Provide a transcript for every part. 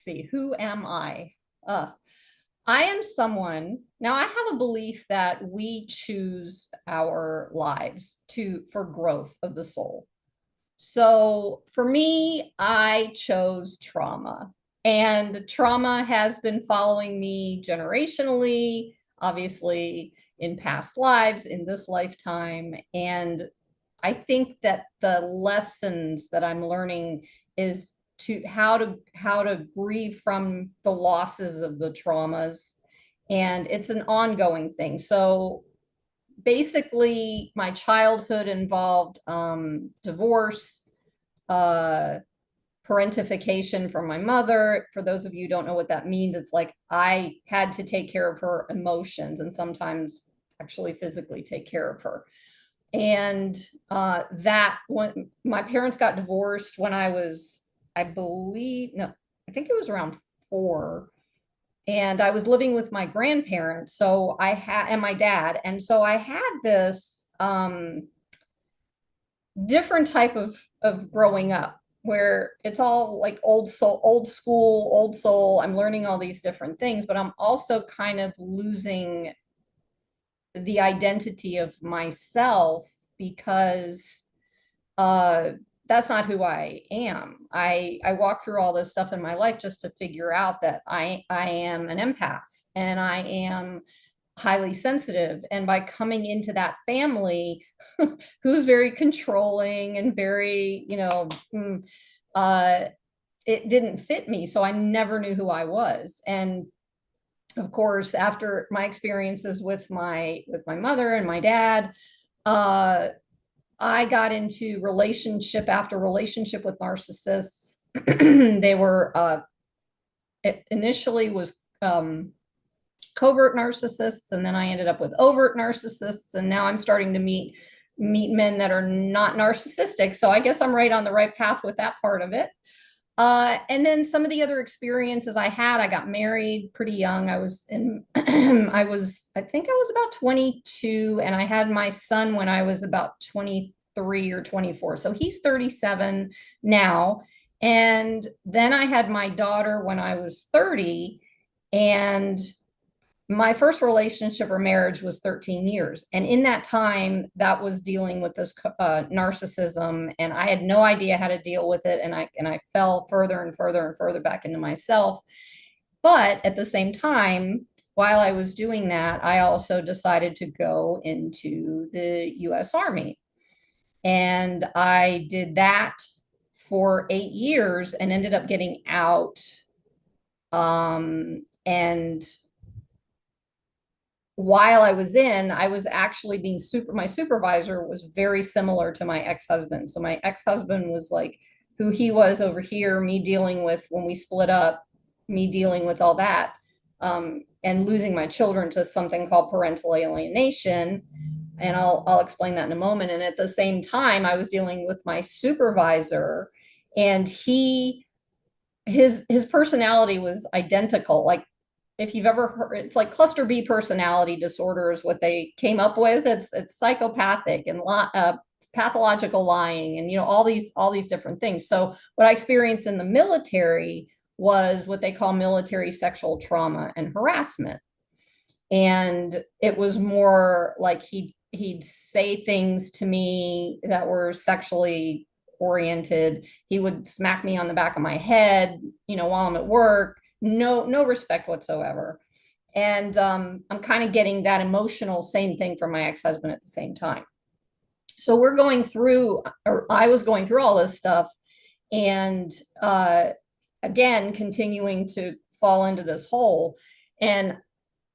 See, who am I? I am someone, now I have a belief that we choose our lives for growth of the soul. So for me, I chose trauma. And trauma has been following me generationally, obviously in past lives, in this lifetime. And I think that the lessons that I'm learning is to how to grieve from the losses of the traumas. And it's an ongoing thing. So basically my childhood involved divorce, uh, parentification from my mother. For those of you who don't know what that means, it's like I had to take care of her emotions and sometimes actually physically take care of her. And that when my parents got divorced when I was, I believe, no, I think it was around 4, and I was living with my grandparents. So I had, and my dad. And so I had this different type of growing up where it's all like old soul, old school, old soul. I'm learning all these different things, but I'm also kind of losing the identity of myself because uh that's not who I am. I walk through all this stuff in my life just to figure out that I am an empath and I am highly sensitive. And by coming into that family who's very controlling and very, uh it didn't fit me. So I never knew who I was. And of course, after my experiences with my mother and my dad, uh I got into relationship after relationship with narcissists. They were it initially was covert narcissists, and then I ended up with overt narcissists, and now I'm starting to meet men that are not narcissistic. So I guess I'm right on the right path with that part of it. And then some of the other experiences I had, I got married pretty young. I was in, I think I was about 22, and I had my son when I was about 23 or 24. So he's 37 now. And then I had my daughter when I was 30. And my first relationship or marriage was 13 years. And in that time, that was dealing with this narcissism. And I had no idea how to deal with it. And I fell further and further and further back into myself. But at the same time, while I was doing that, I also decided to go into the US Army. And I did that for 8 years and ended up getting out. And while I was in, I was actually my supervisor was very similar to my ex-husband. So my ex-husband was like who he was over here, me dealing with when we split up, me dealing with all that, and losing my children to something called parental alienation. And I'll explain that in a moment. And at the same time, I was dealing with my supervisor, and his personality was identical. Like if you've ever heard, it's like cluster B personality disorder is what they came up with. It's psychopathic and pathological lying, and all these different things. So what I experienced in the military was what they call military sexual trauma and harassment. And it was more like he'd say things to me that were sexually oriented. He would smack me on the back of my head, while I'm at work. No respect whatsoever. And I'm kind of getting that emotional same thing from my ex-husband at the same time. So we're going through, or I was going through all this stuff, and again continuing to fall into this hole. And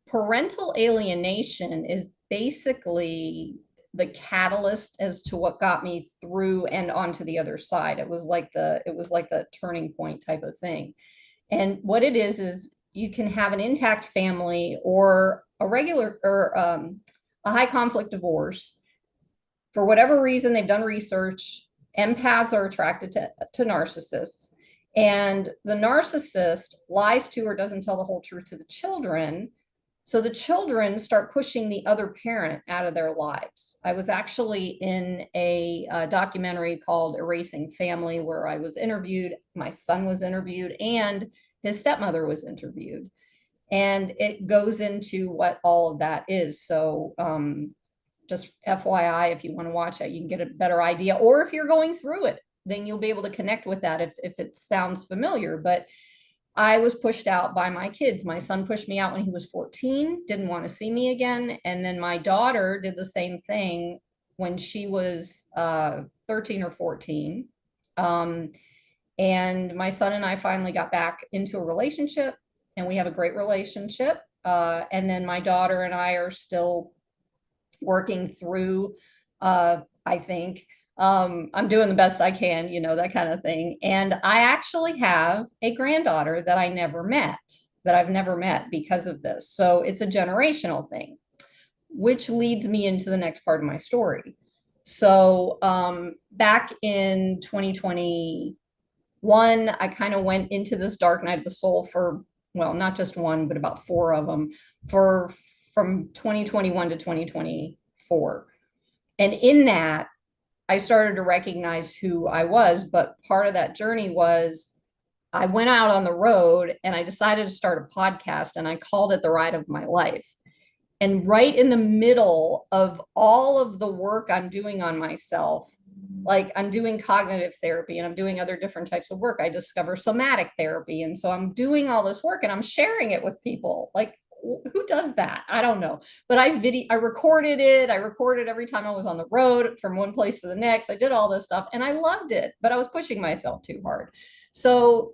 parental alienation is basically the catalyst as to what got me through and onto the other side. It was like the turning point type of thing. And what it is you can have an intact family or a regular or a high conflict divorce. For whatever reason, they've done research. Empaths are attracted to narcissists. And the narcissist lies to or doesn't tell the whole truth to the children. So the children start pushing the other parent out of their lives. I was actually in a documentary called Erasing Family, where I was interviewed. My son was interviewed, and his stepmother was interviewed. And it goes into what all of that is. So just FYI, if you want to watch that, you can get a better idea. Or if you're going through it, then you'll be able to connect with that if it sounds familiar. But I was pushed out by my kids. My son pushed me out when he was 14, didn't want to see me again. And then my daughter did the same thing when she was 13 or 14. And my son and I finally got back into a relationship, and we have a great relationship. And then my daughter and I are still working through, I think. I'm doing the best I can, that kind of thing. And I actually have a granddaughter that I've never met because of this. So it's a generational thing, which leads me into the next part of my story. So back in 2021, I kind of went into this dark night of the soul for, well, not just one, but about four of them for from 2021 to 2024. And in that, I started to recognize who I was. But part of that journey was I went out on the road and I decided to start a podcast, and I called it The Ride of My Life. And right in the middle of all of the work I'm doing on myself, like I'm doing cognitive therapy and I'm doing other different types of work. I discover somatic therapy. And so I'm doing all this work and I'm sharing it with people. Like, who does that? I don't know. But I recorded it. I recorded every time I was on the road from one place to the next. I did all this stuff and I loved it, but I was pushing myself too hard. So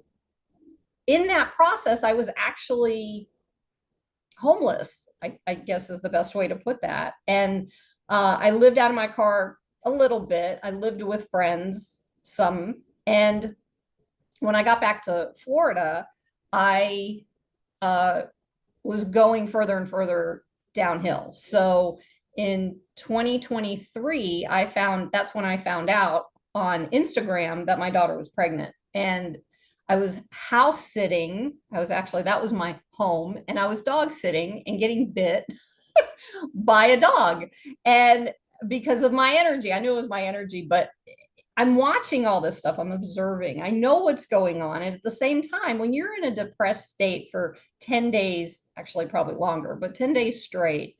in that process, I was actually homeless, I guess is the best way to put that. And I lived out of my car a little bit. I lived with friends, some. And when I got back to Florida, I was going further and further downhill. So in 2023, that's when I found out on Instagram that my daughter was pregnant. And I was house sitting. That was my home. And I was dog sitting and getting bit by a dog. And because of my energy, I knew it was my energy, but I'm watching all this stuff. I'm observing. I know what's going on. And at the same time, when you're in a depressed state for 10 days, actually probably longer, but 10 days straight,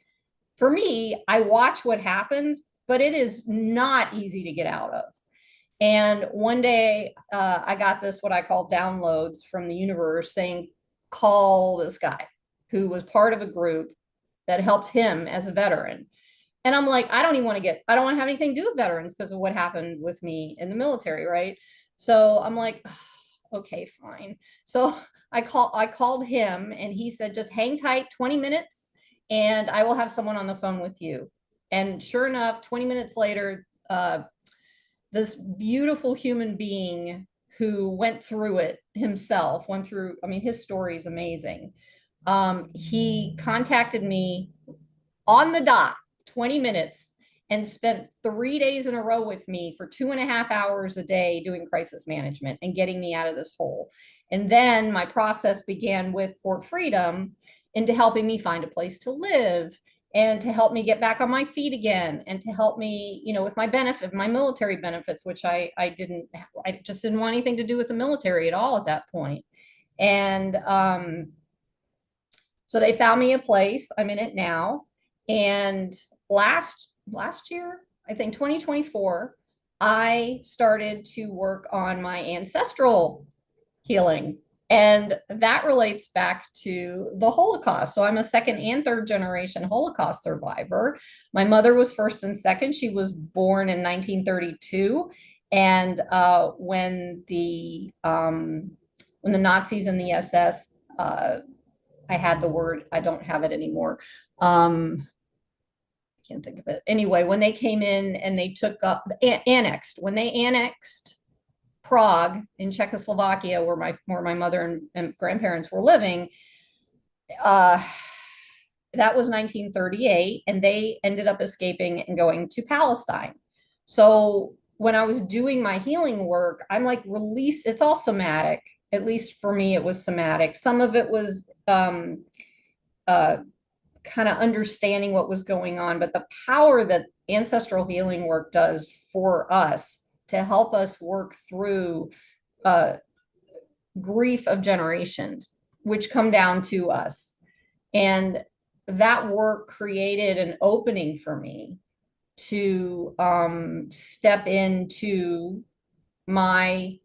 for me, I watch what happens, but it is not easy to get out of. And one day I got this, what I call downloads from the universe saying, call this guy who was part of a group that helped him as a veteran. And I'm like, I don't want to have anything to do with veterans because of what happened with me in the military. Right. So I'm like, oh, okay, fine. So I called him and he said, just hang tight 20 minutes and I will have someone on the phone with you. And sure enough, 20 minutes later, this beautiful human being who went through it himself, his story is amazing. He contacted me on the dot, 20 minutes, and spent 3 days in a row with me for 2.5 hours a day doing crisis management and getting me out of this hole. And then my process began with Fort Freedom into helping me find a place to live and to help me get back on my feet again and to help me, with my military benefits, which I just didn't want anything to do with the military at all at that point. And so they found me a place. I'm in it now. And last year, I think 2024, I started to work on my ancestral healing. And that relates back to the Holocaust. So I'm a second and third generation Holocaust survivor. My mother was first and second. She was born in 1932. And when the Nazis and the SS, I had the word, I don't have it anymore. Can't think of it. Anyway, when they came in and they when they annexed Prague in Czechoslovakia, where my mother and grandparents were living, that was 1938, and they ended up escaping and going to Palestine. So when I was doing my healing work, I'm like, release. It's all somatic. At least for me, it was somatic. Some of it was kind of understanding what was going on, but the power that ancestral healing work does for us to help us work through grief of generations, which come down to us. And that work created an opening for me to step into my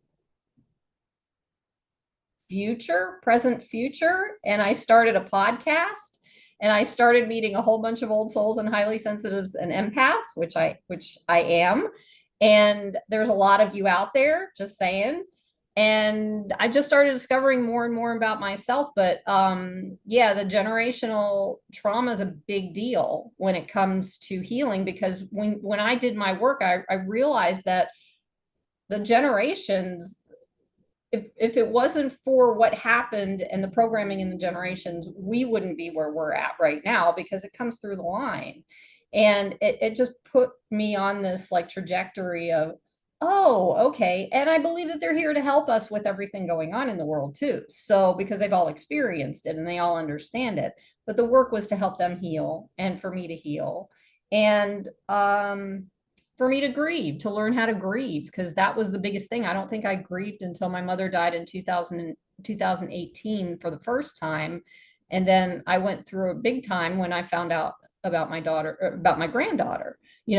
present future. And I started a podcast and I started meeting a whole bunch of old souls and highly sensitives and empaths, which I am. And there's a lot of you out there, just saying. And I just started discovering more and more about myself. But yeah, the generational trauma is a big deal when it comes to healing, because when I did my work, I realized that the generations, if it wasn't for what happened and the programming in the generations, we wouldn't be where we're at right now, because it comes through the line. And it just put me on this like trajectory of, oh, okay. And I believe that they're here to help us with everything going on in the world too. So because they've all experienced it and they all understand it. But the work was to help them heal and for me to heal. And for me to grieve, to learn how to grieve, because that was the biggest thing. I don't think I grieved until my mother died in 2018 for the first time. And then I went through a big time when I found out about my daughter, about my granddaughter.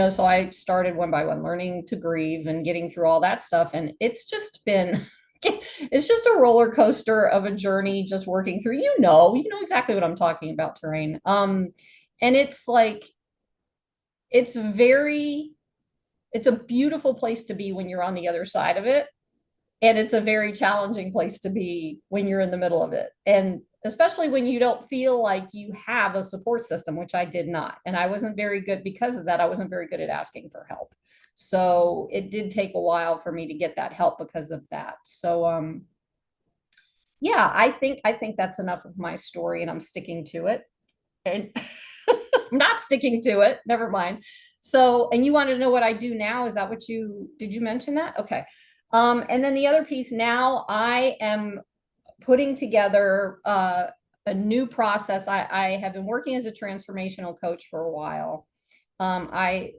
So I started one by one learning to grieve and getting through all that stuff. And it's just been, it's just a roller coaster of a journey, just working through, you know exactly what I'm talking about, Terrain. And it's like, it's very, it's a beautiful place to be when you're on the other side of it. And it's a very challenging place to be when you're in the middle of it. And especially when you don't feel like you have a support system, which I did not. And I wasn't very good because of that. I wasn't very good at asking for help. So it did take a while for me to get that help because of that. So yeah, I think that's enough of my story and I'm sticking to it. And I'm not sticking to it. Never mind. So, and you wanted to know what I do now? Is that what did you mention that? Okay. And then the other piece now, I am putting together a new process. I have been working as a transformational coach for a while. I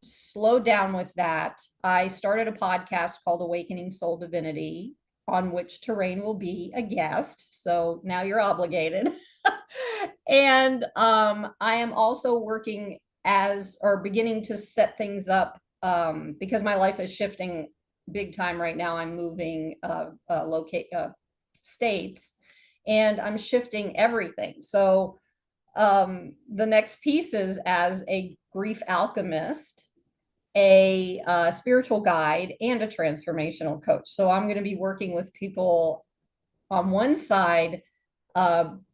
slowed down with that. I started a podcast called Awakening Soul Divinity, on which Terrain will be a guest. So now you're obligated. And I am also working as or beginning to set things up because my life is shifting big time right now. I'm moving states and I'm shifting everything. So the next piece is, as a grief alchemist, a spiritual guide, and a transformational coach. So I'm going to be working with people on one side,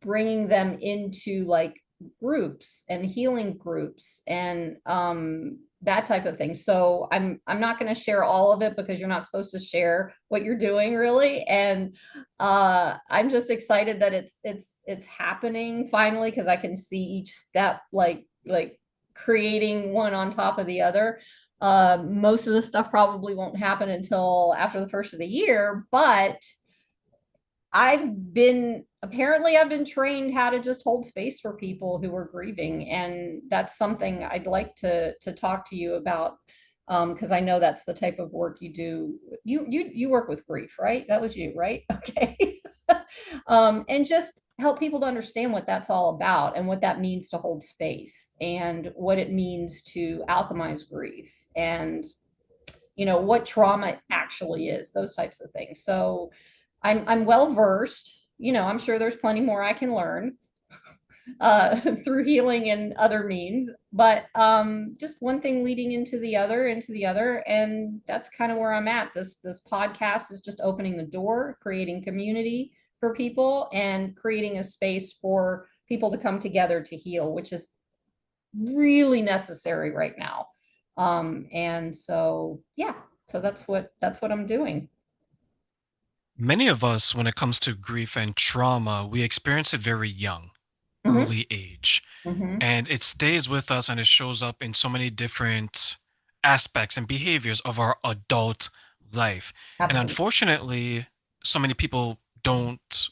bringing them into like groups and healing groups and that type of thing. So I'm not going to share all of it because you're not supposed to share what you're doing really. And I'm just excited that it's happening finally, because I can see each step like creating one on top of the other. Most of the stuff probably won't happen until after the first of the year, but apparently I've been trained how to just hold space for people who are grieving. And that's something I'd like to talk to you about. Because I know that's the type of work you do. You work with grief, right? That was you, right? Okay. And just help people to understand what that's all about and what that means to hold space and what it means to alchemize grief and what trauma actually is, those types of things. So I'm well versed. I'm sure there's plenty more I can learn through healing and other means, but just one thing leading into the other, and that's kind of where I'm at. This podcast is just opening the door, creating community for people, and creating a space for people to come together to heal, which is really necessary right now. And so yeah, so that's what I'm doing. Many of us, when it comes to grief and trauma, we experience it very young, Hmm. early age, Hmm. and it stays with us and it shows up in so many different aspects and behaviors of our adult life. And Absolutely. unfortunately, so many people don't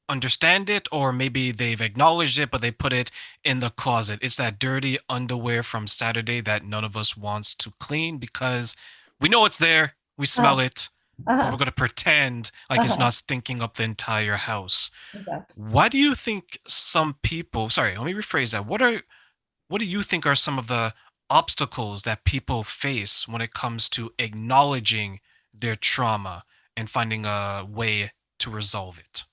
understand it, or maybe they've acknowledged it, but they put it in the closet. It's that dirty underwear from Saturday that none of us wants to clean because we know it's there, we smell Oh, it, but we're Uh-huh. going to pretend like it's Uh-huh. not stinking up the entire house. Okay. Why do you think some people, sorry, let me rephrase that. What do you think are some of the obstacles that people face when it comes to acknowledging their trauma and finding a way to resolve it?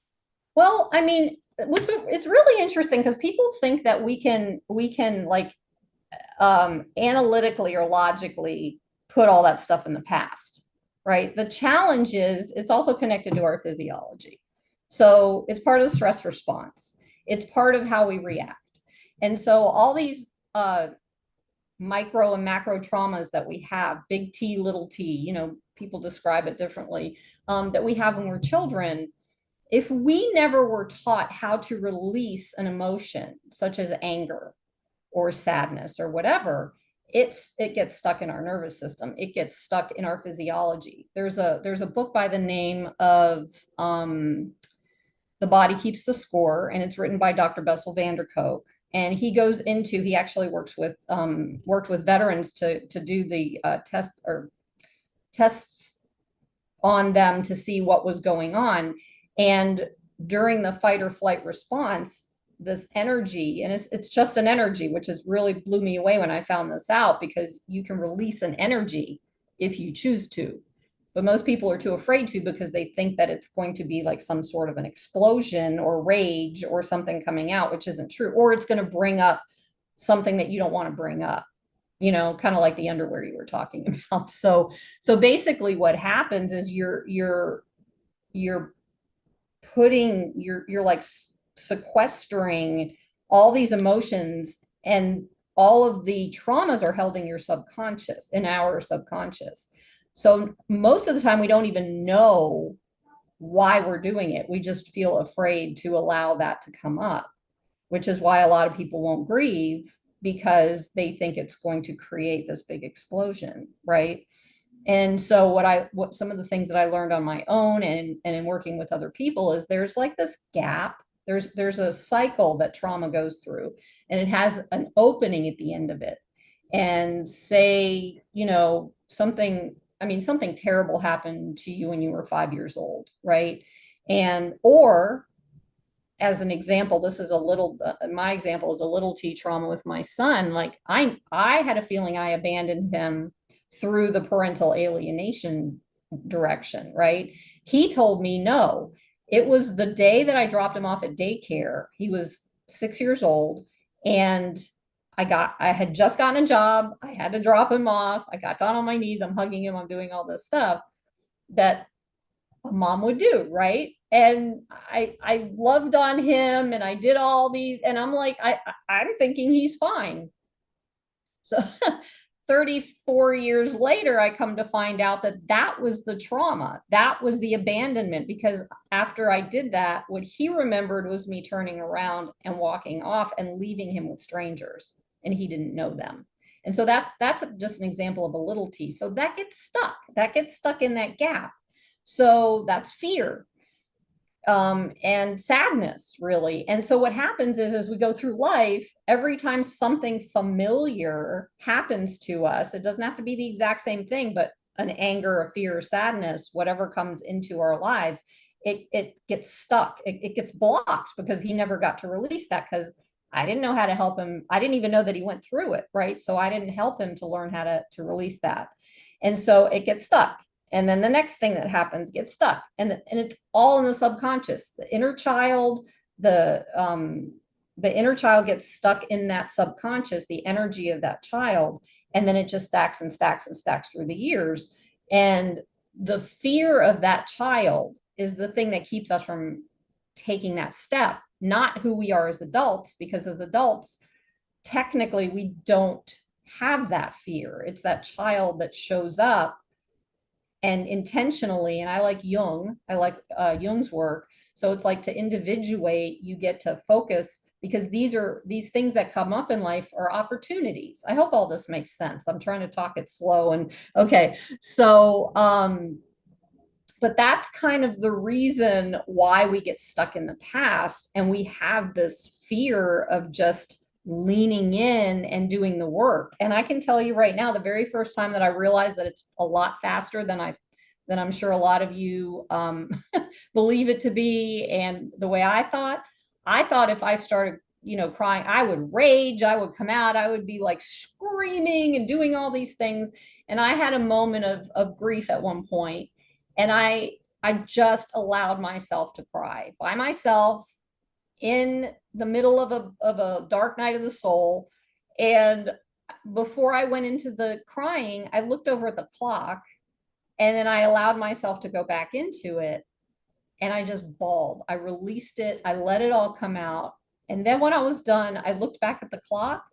Well, I mean, it's really interesting because people think that we can like analytically or logically put all that stuff in the past, right? The challenge is it's also connected to our physiology. So it's part of the stress response. It's part of how we react. And so all these micro and macro traumas that we have, big T, little t, people describe it differently, that we have when we're children, if we never were taught how to release an emotion such as anger or sadness or whatever, it gets stuck in our nervous system. It gets stuck in our physiology. There's a book by the name of The Body Keeps the Score, and it's written by Dr. Bessel van der Kolk. And he actually worked with veterans to do the tests on them to see what was going on. And during the fight or flight response, this energy, and it's just an energy, which has really blew me away when I found this out, because you can release an energy if you choose to. But most people are too afraid to because they think that it's going to be like some sort of an explosion or rage or something coming out, which isn't true. Or it's going to bring up something that you don't want to bring up, kind of like the underwear you were talking about. So basically what happens is you're putting you're like sequestering all these emotions, and all of the traumas are held in your subconscious, in our subconscious. So most of the time we don't even know why we're doing it. We just feel afraid to allow that to come up, which is why a lot of people won't grieve, because they think it's going to create this big explosion, right? And so what some of the things that I learned on my own and in working with other people is there's like this gap. There's a cycle that trauma goes through, and it has an opening at the end of it. And say, something terrible happened to you when you were 5 years old, right? And or as an example, this is a little my example is a little t trauma with my son. Like I had a feeling I abandoned him through the parental alienation direction, right? He told me no. It was the day that I dropped him off at daycare. He was 6 years old, and I had just gotten a job. I had to drop him off. I got down on my knees. I'm hugging him. I'm doing all this stuff that a mom would do, right? And I loved on him, and I did all these, and I'm like, I'm thinking he's fine. So 34 years later, I come to find out that that was the trauma. That was the abandonment, because after I did that, what he remembered was me turning around and walking off and leaving him with strangers, and he didn't know them. And so that's just an example of a little t. So that gets stuck. That gets stuck in that gap. So that's fear, and sadness, really. And so what happens is, as we go through life, every time something familiar happens to us, it doesn't have to be the exact same thing, but an anger, a fear, or sadness, whatever comes into our lives, it gets stuck. It gets blocked because he never got to release that, because I didn't know how to help him. I didn't even know that he went through it, right? So I didn't help him to learn how to release that. And so it gets stuck. And then the next thing that happens gets stuck, and it's all in the subconscious. The inner child, the inner child gets stuck in that subconscious, the energy of that child, and then it just stacks and stacks and stacks through the years. And the fear of that child is the thing that keeps us from taking that step, not who we are as adults, because as adults, technically, we don't have that fear. It's that child that shows up, and intentionally, and I like Jung's work. So it's like to individuate, you get to focus, because these things that come up in life are opportunities. I hope all this makes sense. I'm trying to talk it slow, and okay. So but that's kind of the reason why we get stuck in the past, and we have this fear of just leaning in and doing the work. And I can tell you right now, the very first time that I realized that it's a lot faster than I than I'm sure a lot of you believe it to be. And the way I thought if I started, crying, I would rage, I would come out, I would be like screaming and doing all these things. And I had a moment of grief at one point, and I just allowed myself to cry by myself in the middle of a dark night of the soul. And before I went into the crying, I looked over at the clock, and then I allowed myself to go back into it. And I just bawled. I released it. I let it all come out. And then when I was done, I looked back at the clock,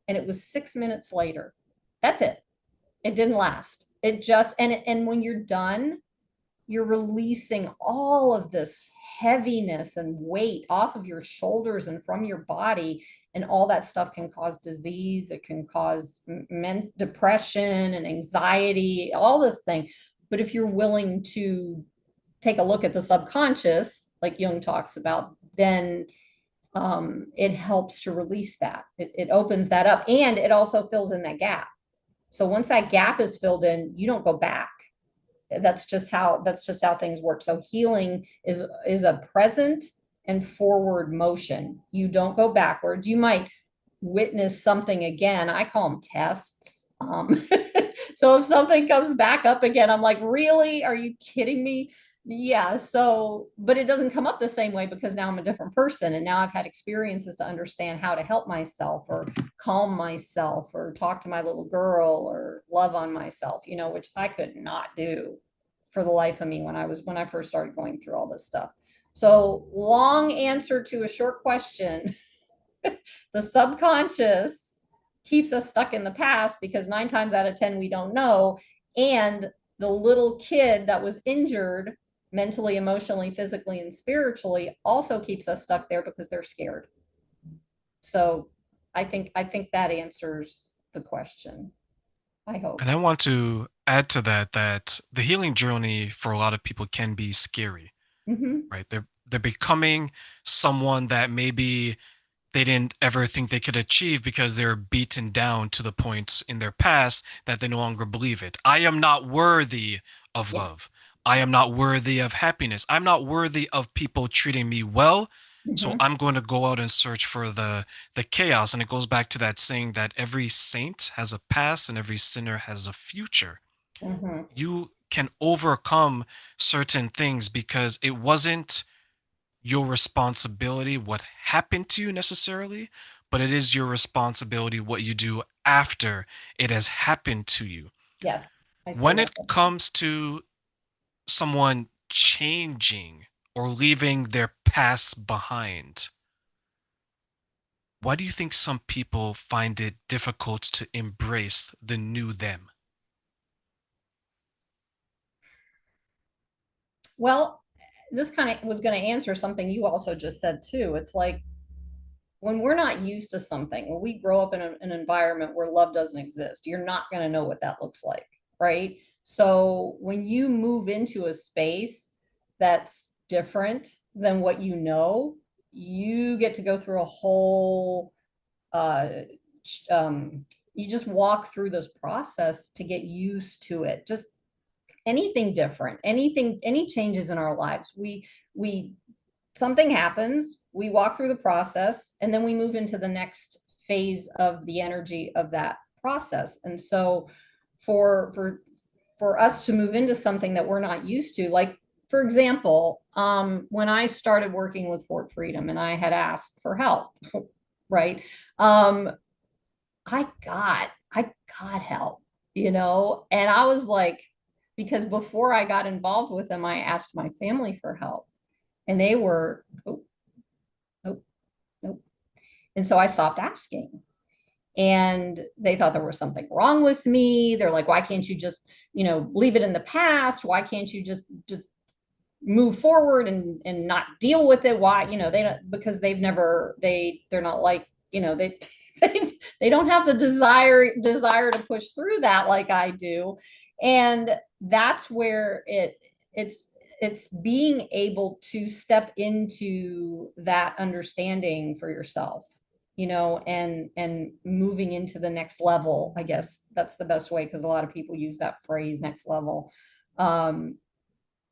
and it was 6 minutes later. That's it. It didn't last. It just, and when you're done, you're releasing all of this heaviness and weight off of your shoulders and from your body. And all that stuff can cause disease. It can cause depression and anxiety, all this thing. But if you're willing to take a look at the subconscious, like Jung talks about, then it helps to release that. It opens that up, and it also fills in that gap. So once that gap is filled in, you don't go back. That's just how things work. So healing is a present and forward motion. You don't go backwards. You might witness something again. I call them tests. So if something comes back up again, I'm like, really? Are you kidding me? Yeah. So, but it doesn't come up the same way because now I'm a different person. And now I've had experiences to understand how to help myself or calm myself or talk to my little girl or love on myself, which I could not do for the life of me when I first started going through all this stuff. So, long answer to a short question. The subconscious keeps us stuck in the past because 9 times out of 10 we don't know. And the little kid that was injured mentally, emotionally, physically, and spiritually also keeps us stuck there because they're scared. So I think that answers the question. I hope. And I want to add to that that the healing journey for a lot of people can be scary, Mm-hmm. right? They're becoming someone that maybe they didn't ever think they could achieve because they're beaten down to the point in their past that they no longer believe it. I am not worthy of Yeah. love. I am not worthy of happiness. I'm not worthy of people treating me well. So Mm-hmm. I'm going to go out and search for the chaos. And it goes back to that saying that every saint has a past and every sinner has a future. Mm-hmm. You can overcome certain things because it wasn't your responsibility what happened to you necessarily, but it is your responsibility what you do after it has happened to you. Yes. I say When that. it comes to someone changing or leaving their past behind, why do you think some people find it difficult to embrace the new them? Well, this kind of was going to answer something you also just said too. It's like when we're not used to something, when we grow up in an environment where love doesn't exist, you're not going to know what that looks like, right? So when you move into a space that's different than what you know, you get to go through a whole, uh, you just walk through this process to get used to it. Just anything different, any changes in our lives. We something happens, we walk through the process, and then we move into the next phase of the energy of that process. And so for us to move into something that we're not used to, like for example, when I started working with Fort Freedom and I had asked for help, right? Um, I got help, and I was like, because before I got involved with them, I asked my family for help, and they were, oh, nope, nope. And so I stopped asking. And they thought there was something wrong with me. They're like, why can't you just, leave it in the past? Why can't you just move forward and not deal with it? Why, they don't, because they're not like, they they don't have the desire to push through that like I do. And that's where it's being able to step into that understanding for yourself, and moving into the next level. I guess that's the best way, because a lot of people use that phrase, next level. Um,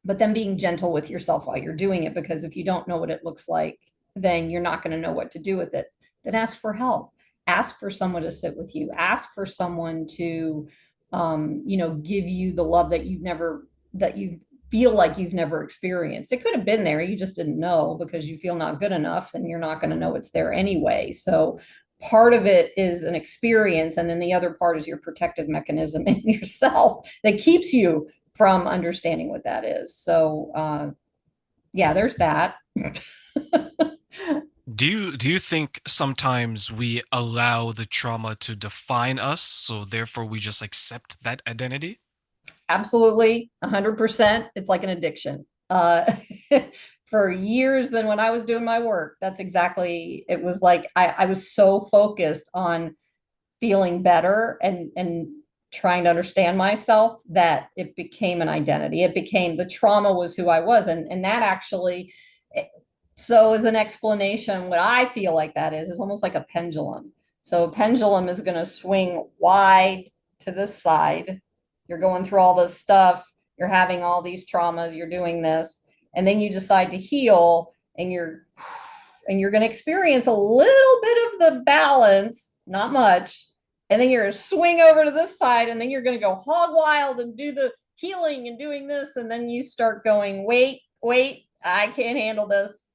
but then being gentle with yourself while you're doing it, because if you don't know what it looks like, then you're not going to know what to do with it. Then ask for help. Ask for someone to sit with you. Ask for someone to, give you the love that you feel like you've never experienced. It could have been there. You just didn't know because you feel not good enough, and you're not going to know it's there anyway. So part of it is an experience. And then the other part is your protective mechanism in yourself that keeps you from understanding what that is. So, yeah, there's that. Do you think sometimes we allow the trauma to define us, so therefore we just accept that identity? Absolutely, 100%. It's like an addiction. For years, then when I was doing my work, that's exactly, it was like I was so focused on feeling better and trying to understand myself that it became an identity. It became the trauma was who I was. And that actually, so as an explanation, what I feel like that is almost like a pendulum. So a pendulum is going to swing wide to this side. You're going through all this stuff. You're having all these traumas. You're doing this. And then you decide to heal and you're going to experience a little bit of the balance, not much. And then you're going to swing over to this side, and then you're going to go hog wild and do the healing and doing this. And then you start going, wait, I can't handle this.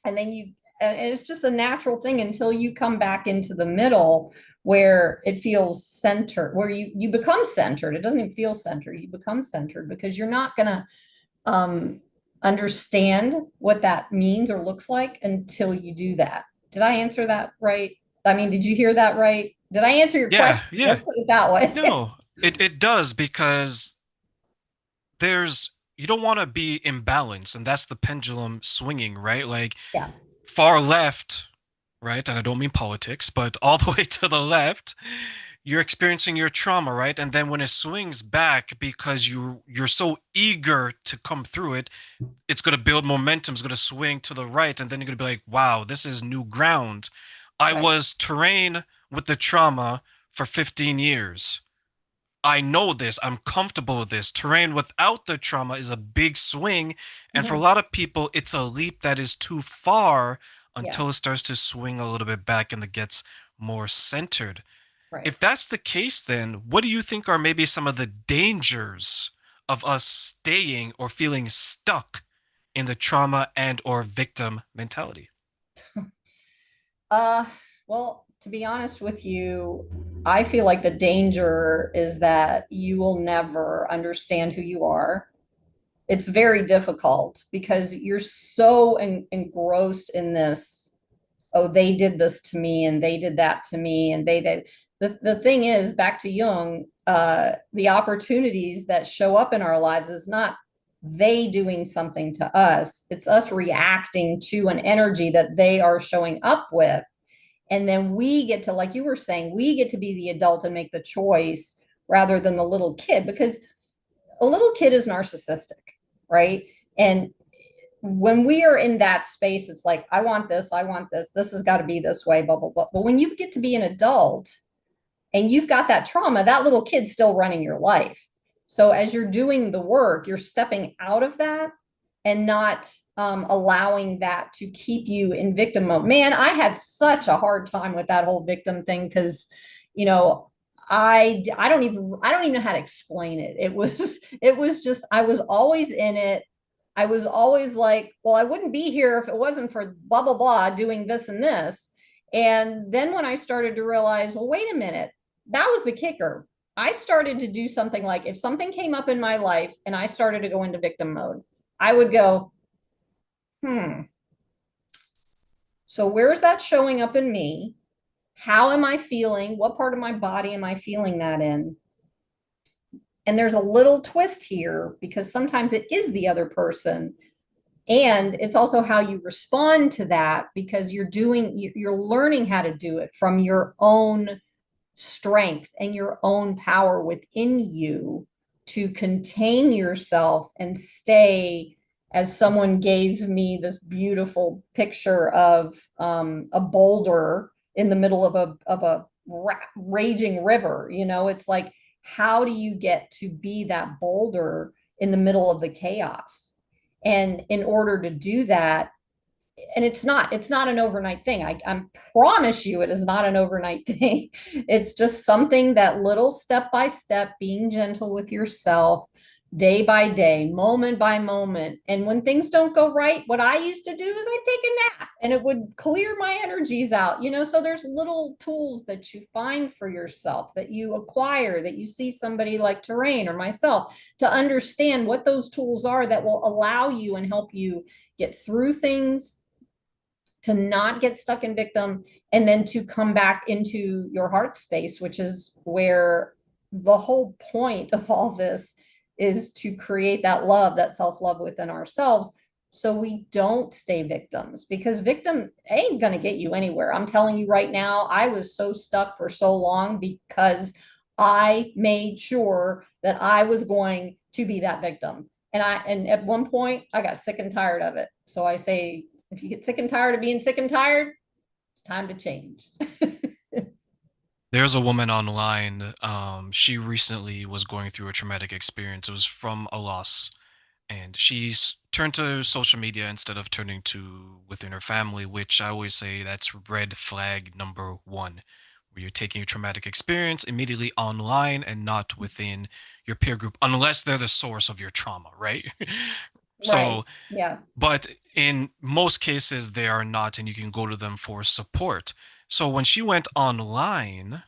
And then and it's just a natural thing until you come back into the middle where it feels centered, where you become centered. It doesn't even feel centered. You become centered because you're not going to understand what that means or looks like until you do that. Did I answer that right? I mean, did you hear that right? Did I answer your Yeah, question? yeah. Let's put it that way. No, it does because there's you don't want to be imbalanced, and that's the pendulum swinging, right? Like Yeah. far left, right? And I don't mean politics, but all the way to the left, you're experiencing your trauma, right? And then when it swings back because you're so eager to come through it, it's going to build momentum, it's going to swing to the right, and then you're going to be like, wow, this is new ground. I Right. was terrain with the trauma for 15 years. I know this. I'm comfortable with this. Terrain without the trauma is a big swing. And for a Mhm. lot of people, it's a leap that is too far Yeah. until it starts to swing a little bit back and it gets more centered. Right. If that's the case, then what do you think are maybe some of the dangers of us staying or feeling stuck in the trauma and or victim mentality? Uh, well, to be honest with you, I feel like the danger is that you will never understand who you are. It's very difficult because you're so engrossed in this. Oh, they did this to me and they did that to me and they did. The thing is, back to Jung, the opportunities that show up in our lives is not they doing something to us. It's us reacting to an energy that they are showing up with. And then we get to, like you were saying, we get to be the adult and make the choice rather than the little kid, because a little kid is narcissistic, right? And when we are in that space, it's like, I want this, this has got to be this way, blah, blah, blah. But when you get to be an adult and you've got that trauma, that little kid's still running your life. So as you're doing the work, you're stepping out of that and not allowing that to keep you in victim mode. Man, I had such a hard time with that whole victim thing because, you know, I don't even know how to explain it. It was just I was always in it. I was always like, well, I wouldn't be here if it wasn't for blah blah blah doing this and this. And then when I started to realize, well, wait a minute, that was the kicker. I started to do something like if something came up in my life and I started to go into victim mode, I would go, so where's that showing up in me? How am I feeling? What part of my body am I feeling that in? And there's a little twist here because sometimes it is the other person. And it's also how you respond to that because you're learning how to do it from your own strength and your own power within you to contain yourself and stay, as someone gave me this beautiful picture of a boulder in the middle of a raging river. It's like, how do you get to be that boulder in the middle of the chaos? And in order to do that, and it's not an overnight thing. I promise you it is not an overnight thing. It's just something that little step by step, being gentle with yourself, day by day, moment by moment. And when things don't go right, what I used to do is I'd take a nap and it would clear my energies out, so there's little tools that you find for yourself, that you acquire, that you see somebody like Terrain or myself to understand what those tools are that will allow you and help you get through things, to not get stuck in victim, and then to come back into your heart space, which is where the whole point of all this is, to create that love, that self-love within ourselves, so we don't stay victims, because victim ain't going to get you anywhere. I'm telling you right now, I was so stuck for so long because I made sure that I was going to be that victim. And at one point I got sick and tired of it. So I say, if you get sick and tired of being sick and tired, it's time to change. There's a woman online. She recently was going through a traumatic experience. It was from a loss, and she's turned to social media instead of turning to within her family, which I always say that's red flag number one, where you're taking your traumatic experience immediately online and not within your peer group, unless they're the source of your trauma, right? Right. So, Yeah. but in most cases, they are not, and you can go to them for support. So when she went online,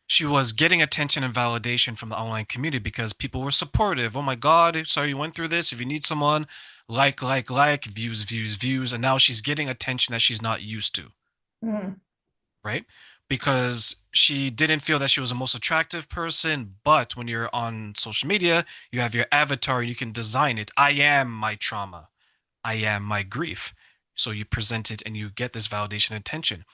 she was getting attention and validation from the online community because people were supportive. Oh my God, sorry you went through this. If you need someone, views, views, views. And now she's getting attention that she's not used to, Mhm. right? Because she didn't feel that she was the most attractive person. But when you're on social media, you have your avatar, you can design it. I am my trauma, I am my grief. So you present it and you get this validation and attention.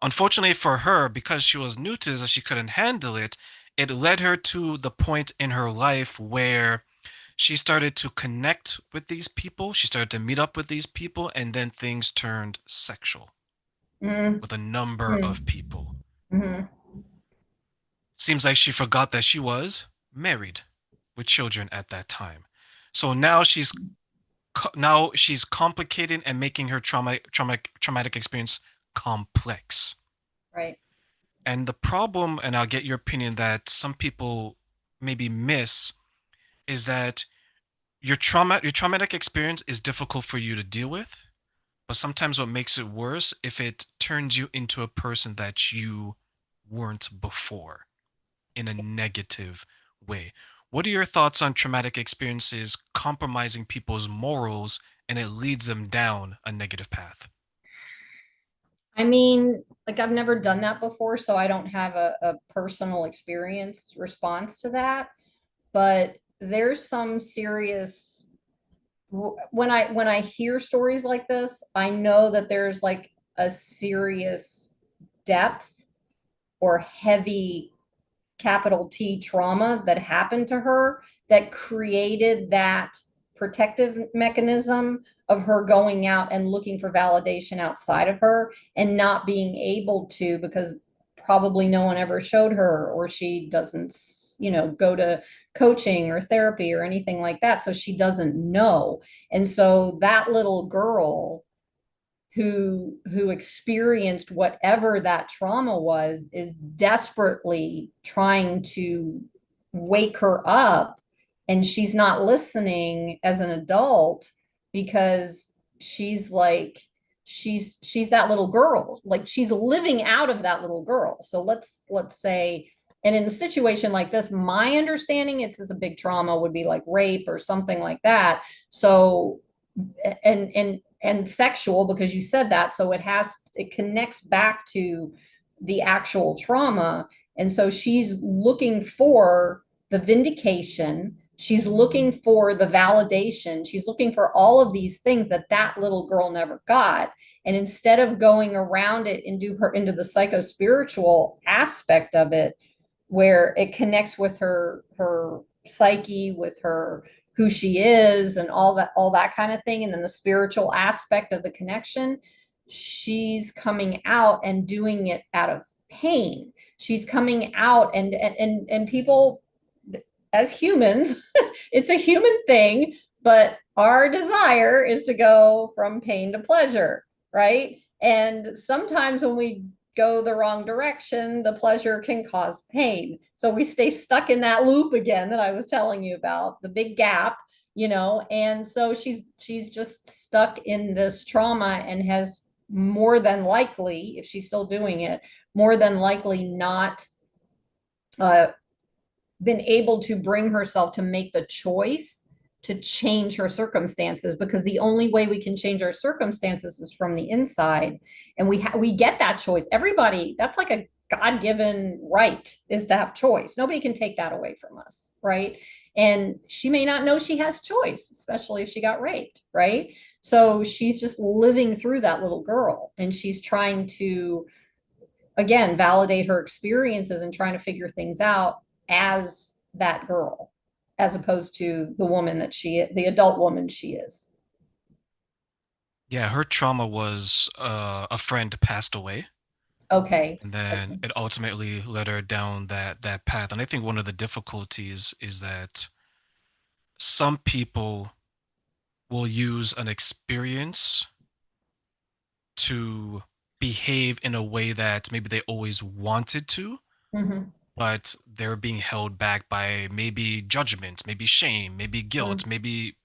Unfortunately for her, because she was new to this and she couldn't handle it, it led her to the point in her life where she started to connect with these people. She started to meet up with these people, and then things turned sexual Mhm. with a number of Mhm. people. Mhm. Seems like she forgot that she was married with children at that time. So now she's complicating and making her traumatic experience complex. Right. And the problem, and I'll get your opinion, that some people maybe miss is that your traumatic experience is difficult for you to deal with, but sometimes what makes it worse if it turns you into a person that you weren't before in a negative way. What are your thoughts on traumatic experiences compromising people's morals and it leads them down a negative path? I mean, like, I've never done that before, so I don't have a personal experience response to that. But there's some serious, when I hear stories like this, I know that there's like a serious depth or heavy, capital T, trauma that happened to her that created that protective mechanism of her going out and looking for validation outside of her, and not being able to, because probably no one ever showed her, or she doesn't, go to coaching or therapy or anything like that. So she doesn't know. And so that little girl who experienced whatever that trauma was is desperately trying to wake her up, and she's not listening as an adult, because she's like, she's that little girl, like she's living out of that little girl. So let's say, and in a situation like this, my understanding, it's as a big trauma would be like rape or something like that. So, and sexual, because you said that, so it connects back to the actual trauma. And so she's looking for the vindication, she's looking for the validation, she's looking for all of these things that that little girl never got. And instead of going around it and do her into the psycho spiritual aspect of it, where it connects with her psyche, with her, who she is, and all that kind of thing, and then the spiritual aspect of the connection, she's coming out and doing it out of pain. She's coming out, and people, as humans, it's a human thing, but our desire is to go from pain to pleasure, right? And sometimes when we go the wrong direction, the pleasure can cause pain. So we stay stuck in that loop again that I was telling you about, the big gap, and so she's just stuck in this trauma and has more than likely, if she's still doing it, more than likely not uh, been able to bring herself to make the choice to change her circumstances, because the only way we can change our circumstances is from the inside, and we get that choice. Everybody, that's like a god-given right, is to have choice. Nobody can take that away from us, right? And she may not know she has choice, especially if she got raped, right? So she's just living through that little girl, and she's trying to, again, validate her experiences and trying to figure things out as that girl, as opposed to the woman that the adult woman she is. Yeah, her trauma was a friend passed away, Okay. and then Okay. it ultimately led her down that path. And I think one of the difficulties is that some people will use an experience to behave in a way that maybe they always wanted to, Mm-hmm. but they're being held back by maybe judgment, maybe shame, maybe guilt, Mm, maybe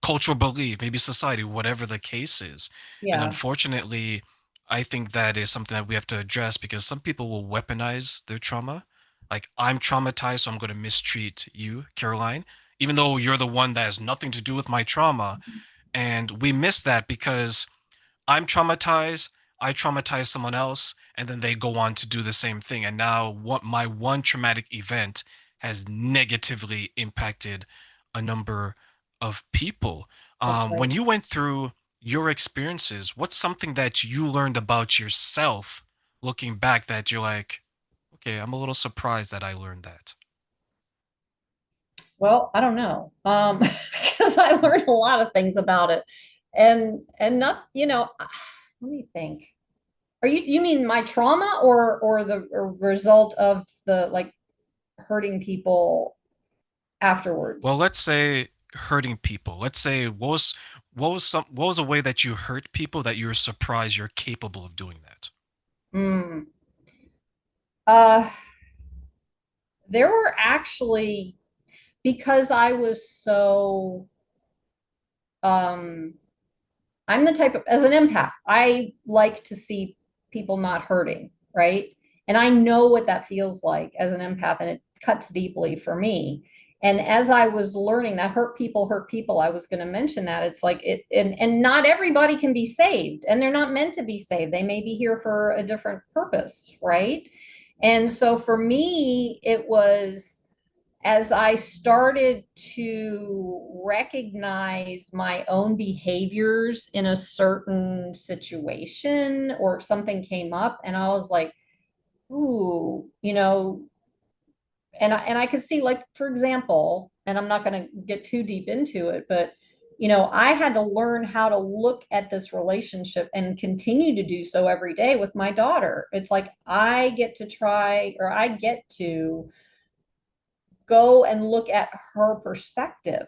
cultural belief, maybe society, whatever the case is. And yeah. unfortunately, I think that is something that we have to address because some people will weaponize their trauma. Like, I'm traumatized, so I'm going to mistreat you, Caroline, even though you're the one that has nothing to do with my trauma. And we miss that because I'm traumatized, I traumatize someone else, and then they go on to do the same thing. And now what my one traumatic event has negatively impacted a number of people. That's When right. you went through your experiences, what's something that you learned about yourself looking back that you're like, okay, I'm a little surprised that I learned that? Well, I don't know, because I learned a lot of things about it, and not, let me think. You mean my trauma, or the result of the, like, hurting people Well, afterwards? let's say hurting people. Let's say what was a way that you hurt people that you're surprised you're capable of doing that? Mm. Uh, there were actually, because I was so, um, I'm the type of, as an empath, I like to see people not hurting, right? And I know what that feels like as an empath, and it cuts deeply for me. And as I was learning that hurt people, I was going to mention that it's like and not everybody can be saved, and they're not meant to be saved. They may be here for a different purpose, right? And so for me, it was, as I started to recognize my own behaviors in a certain situation, or something came up, and I was like, ooh, and I could see, like, for example, and I'm not going to get too deep into it, but I had to learn how to look at this relationship and continue to do so every day with my daughter. It's like I get to try, or I get to go and look at her perspective,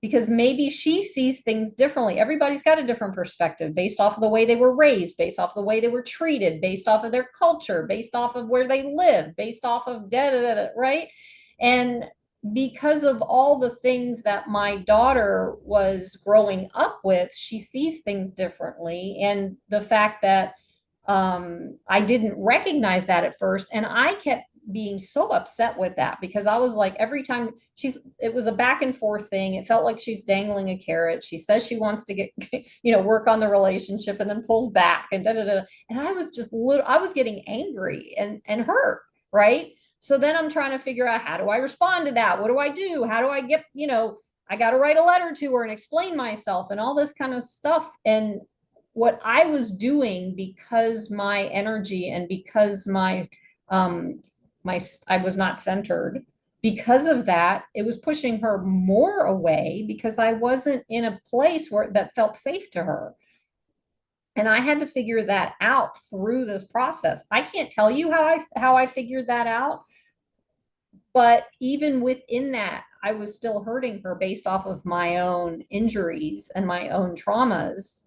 because maybe she sees things differently. Everybody's got a different perspective based off of the way they were raised, based off of the way they were treated, based off of their culture, based off of where they live, based off of da da da, da, right? And because of all the things that my daughter was growing up with, she sees things differently. And the fact that I didn't recognize that at first, and I kept being so upset with that, because I was like, every time it was a back and forth thing. It felt like she's dangling a carrot. She says she wants to get, work on the relationship, and then pulls back, and da da da. And I was just, I was getting angry and hurt, right? So then I'm trying to figure out, how do I respond to that? What do I do? How do I get, I got to write a letter to her and explain myself and all this kind of stuff. And what I was doing, because my energy, and because um I was not centered, because of that, it was pushing her more away, because I wasn't in a place where that felt safe to her. And I had to figure that out through this process. I can't tell you how I figured that out, but even within that, I was still hurting her based off of my own injuries and my own traumas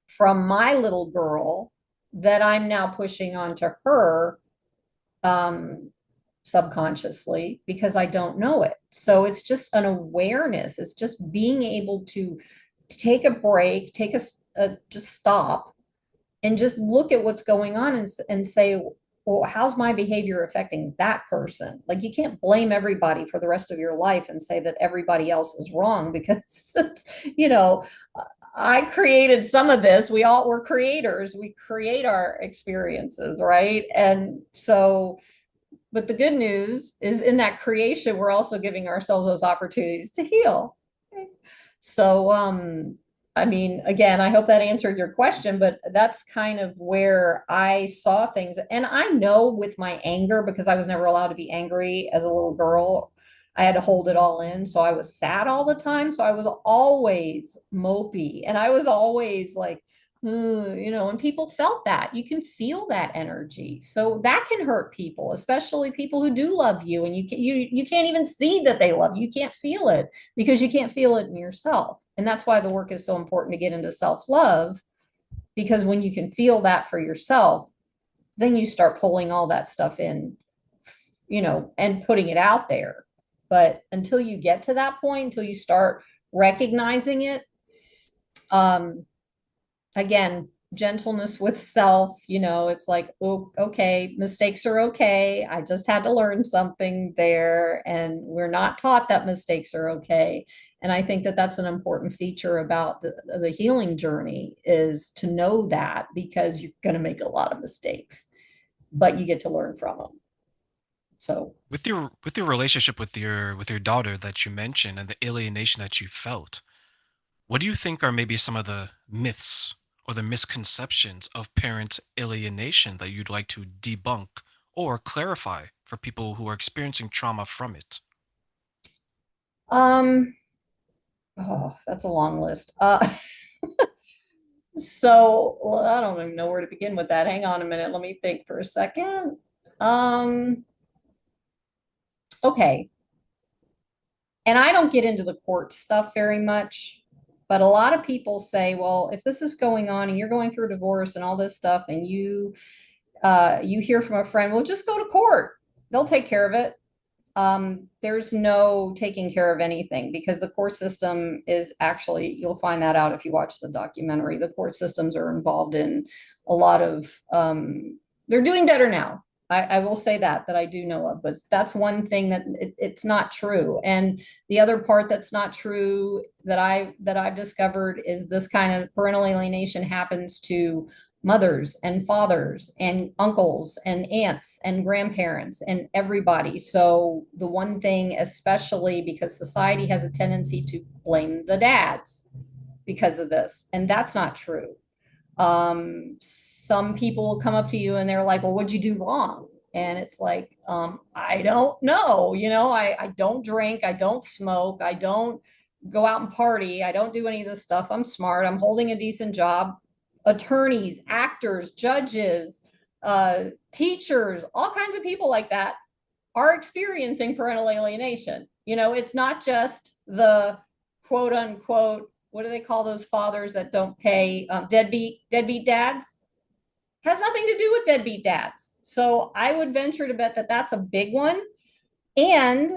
from my little girl that I'm now pushing onto her, um, subconsciously, because I don't know it. So it's just an awareness. It's just being able to take a break, take just stop and just look at what's going on and say, well, how's my behavior affecting that person? Like, you can't blame everybody for the rest of your life and say that everybody else is wrong, because you know, I created some of this. We're creators. We create our experiences, right? And so, but the good news is, in that creation, we're also giving ourselves those opportunities to heal. So, I mean, again, I hope that answered your question, but that's kind of where I saw things. And I know with my anger, because I was never allowed to be angry as a little girl, I had to hold it all in. So I was sad all the time. So I was always mopey, and I was always like, you know, and people felt that. You can feel that energy. So that can hurt people, especially people who do love you, and you can't even see that they love you. You can't feel it because you can't feel it in yourself. And that's why the work is so important to get into self-love, because when you can feel that for yourself, then you start pulling all that stuff in, you know, and putting it out there. But until you get to that point, until you start recognizing it, um, again, gentleness with self, you know, it's like, oh, okay, mistakes are okay. I just had to learn something there, and we're not taught that mistakes are okay. And I think that that's an important feature about the healing journey, is to know that, because you're going to make a lot of mistakes, but you get to learn from them. So, With your relationship with your daughter that you mentioned and the alienation that you felt, what do you think are maybe some of the myths or the misconceptions of parent alienation that you'd like to debunk or clarify for people who are experiencing trauma from it? um, oh, that's a long list. So, well, I don't even know where to begin with that. Hang on a minute. Let me think for a second. Um, okay. And I don't get into the court stuff very much, but a lot of people say, well, if this is going on and you're going through a divorce and all this stuff, and you hear from a friend, well, just go to court. They'll take care of it. There's no taking care of anything, because the court system is actually, you'll find that out if you watch the documentary. The court systems are involved in a lot of, they're doing better now. I will say that I do know of, but that's one thing that it's not true. And the other part that's not true that I've discovered is this kind of parental alienation happens to mothers and fathers and uncles and aunts and grandparents and everybody. So the one thing, especially because society has a tendency to blame the dads because of this, and that's not true. Some people will come up to you and they're like, well, what'd you do wrong? And it's like, I don't know. You know, I don't drink, I don't smoke, I don't go out and party, I don't do any of this stuff. I'm smart, I'm holding a decent job. Attorneys, actors, judges, teachers, all kinds of people like that are experiencing parental alienation. You know, it's not just the quote unquote, what do they call those fathers that don't pay, deadbeat dads. Has nothing to do with deadbeat dads. So I would venture to bet that that's a big one. And